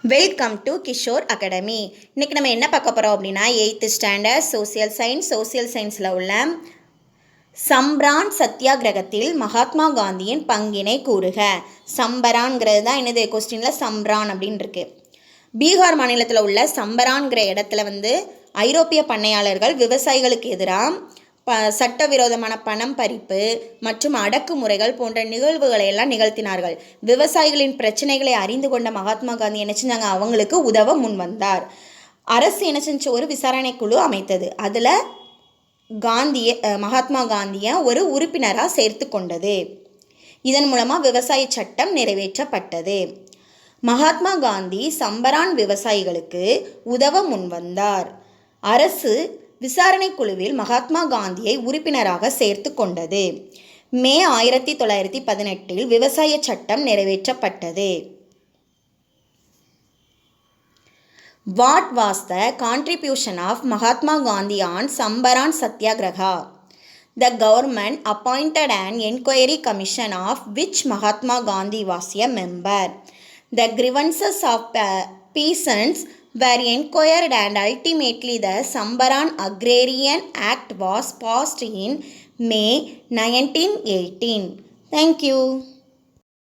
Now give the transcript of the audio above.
Welcome to Kishore academy. இன்றைக்கி நம்ம என்ன பார்க்க போகிறோம் அப்படின்னா 8th ஸ்டாண்டர்ட் சோசியல் சயின்ஸில் உள்ள சம்பரான் சத்தியாகிரகத்தில் மகாத்மா காந்தியின் பங்கினை கூறுக. சம்பரான்ங்கிறது தான் என்னது கொஸ்டினில் சம்பரான் அப்படின்னு இருக்கு. பீகார் மாநிலத்தில் உள்ள சம்பரான்கிற இடத்துல ஐரோப்பிய பண்ணையாளர்கள் விவசாயிகளுக்கு எதிராக சட்டவிரோதமான பணம் பறிப்பு மற்றும் அடக்குமுறைகள் போன்ற நிகழ்வுகளை எல்லாம் நிகழ்த்தினார்கள். விவசாயிகளின் பிரச்சனைகளை அறிந்து கொண்ட மகாத்மா காந்தி என்ன செஞ்சாங்க, அவங்களுக்கு உதவ முன் வந்தார். அரசு என்ன செஞ்சு ஒரு விசாரணை குழு அமைத்தது. அதில் மகாத்மா காந்தியை ஒரு உறுப்பினராக சேர்த்து கொண்டது. இதன் மூலமாக விவசாய சட்டம் நிறைவேற்றப்பட்டது. மகாத்மா காந்தி சம்பரான் விவசாயிகளுக்கு உதவ முன்வந்தார். அரசு விசாரணை குழுவில் மகாத்மா காந்தியை உறுப்பினராக சேர்த்து கொண்டது. மே 1918 விவசாய சட்டம் நிறைவேற்றப்பட்டது. What was the contribution of Mahatma Gandhi on Champaran Satyagraha? The government appointed an inquiry commission of which Mahatma Gandhi was a member. The grievances of peasants were inquired and ultimately the Sambaran Agrarian Act was passed in May 1918. Thank you.